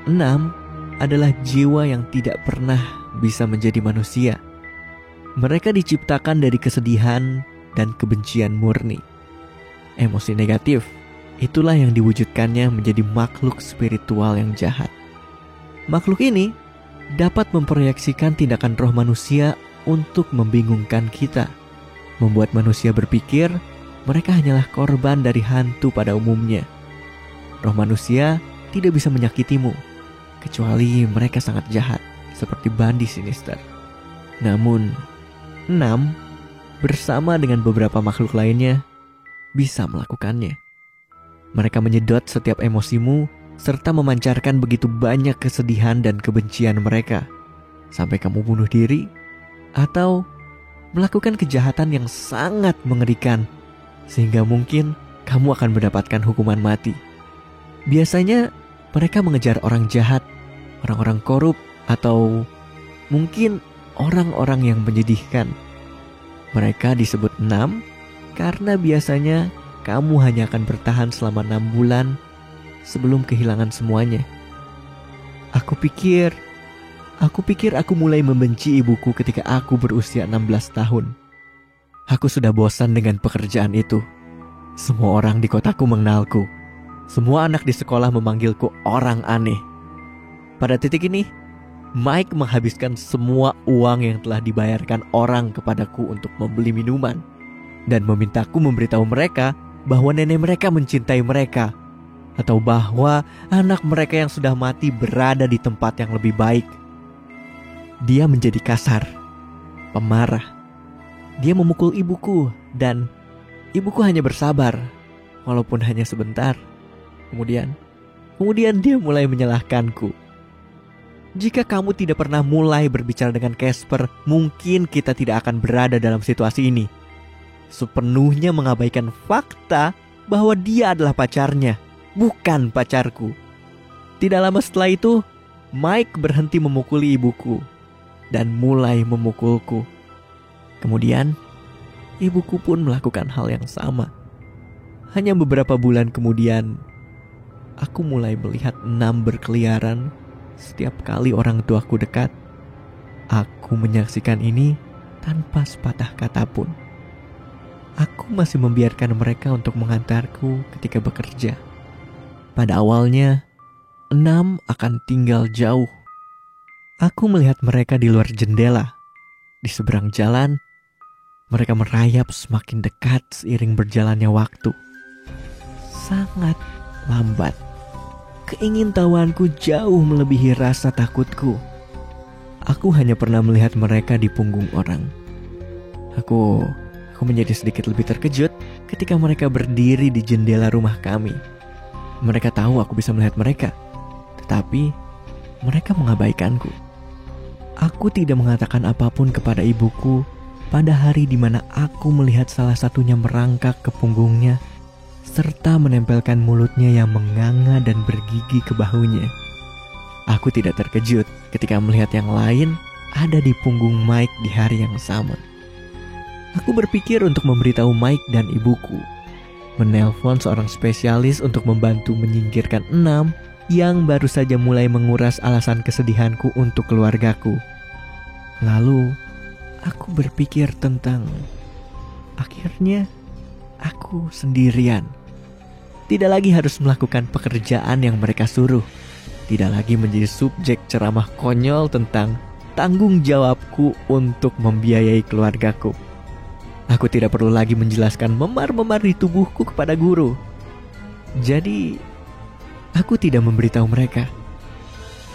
enam adalah jiwa yang tidak pernah bisa menjadi manusia. Mereka diciptakan dari kesedihan dan kebencian murni. Emosi negatif, itulah yang diwujudkannya menjadi makhluk spiritual yang jahat. Makhluk ini dapat memproyeksikan tindakan roh manusia untuk membingungkan kita, membuat manusia berpikir mereka hanyalah korban dari hantu pada umumnya. Roh manusia tidak bisa menyakitimu, kecuali mereka sangat jahat, seperti Bandi Sinister. Namun, 6 bersama dengan beberapa makhluk lainnya bisa melakukannya. Mereka menyedot setiap emosimu serta memancarkan begitu banyak kesedihan dan kebencian mereka sampai kamu bunuh diri atau melakukan kejahatan yang sangat mengerikan sehingga mungkin kamu akan mendapatkan hukuman mati. Biasanya mereka mengejar orang jahat, orang-orang korup, atau mungkin orang-orang yang menyedihkan. Mereka disebut 6 karena biasanya kamu hanya akan bertahan selama 6 bulan sebelum kehilangan semuanya. Aku pikir aku mulai membenci ibuku ketika aku berusia 16 tahun. Aku sudah bosan dengan pekerjaan itu. Semua orang di kotaku mengenalku. Semua anak di sekolah memanggilku orang aneh. Pada titik ini, Mike menghabiskan semua uang yang telah dibayarkan orang kepadaku untuk membeli minuman dan memintaku memberitahu mereka bahwa nenek mereka mencintai mereka atau bahwa anak mereka yang sudah mati berada di tempat yang lebih baik. Dia menjadi kasar, pemarah. Dia memukul ibuku dan ibuku hanya bersabar walaupun hanya sebentar. Kemudian dia mulai menyalahkanku. Jika kamu tidak pernah mulai berbicara dengan Casper, mungkin kita tidak akan berada dalam situasi ini. Sepenuhnya mengabaikan fakta bahwa dia adalah pacarnya, bukan pacarku. Tidak lama setelah itu, Mike berhenti memukuli ibuku dan mulai memukulku. Kemudian, ibuku pun melakukan hal yang sama. Hanya beberapa bulan kemudian, aku mulai melihat 6 berkeliaran. Setiap kali orang tuaku dekat, aku menyaksikan ini tanpa sepatah kata pun. Aku masih membiarkan mereka untuk mengantarku ketika bekerja. Pada awalnya, 6 akan tinggal jauh. Aku melihat mereka di luar jendela. Di seberang jalan, mereka merayap semakin dekat seiring berjalannya waktu. Sangat lambat. Keingintahuanku jauh melebihi rasa takutku. Aku hanya pernah melihat mereka di punggung orang. Aku menjadi sedikit lebih terkejut ketika mereka berdiri di jendela rumah kami. Mereka tahu aku bisa melihat mereka, tetapi mereka mengabaikanku. Aku tidak mengatakan apapun kepada ibuku pada hari di mana aku melihat salah satunya merangkak ke punggungnya serta menempelkan mulutnya yang menganga dan bergigi ke bahunya. Aku tidak terkejut ketika melihat yang lain ada di punggung Mike di hari yang sama. Aku berpikir untuk memberitahu Mike dan ibuku, menelpon seorang spesialis untuk membantu menyingkirkan 6 yang baru saja mulai menguras alasan kesedihanku untuk keluargaku. Lalu, aku berpikir tentang akhirnya aku sendirian. Tidak lagi harus melakukan pekerjaan yang mereka suruh. Tidak lagi menjadi subjek ceramah konyol tentang tanggung jawabku untuk membiayai keluargaku. Aku tidak perlu lagi menjelaskan memar-memar di tubuhku kepada guru. Jadi, aku tidak memberitahu mereka.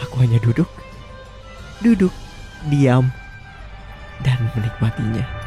Aku hanya duduk, diam, dan menikmatinya.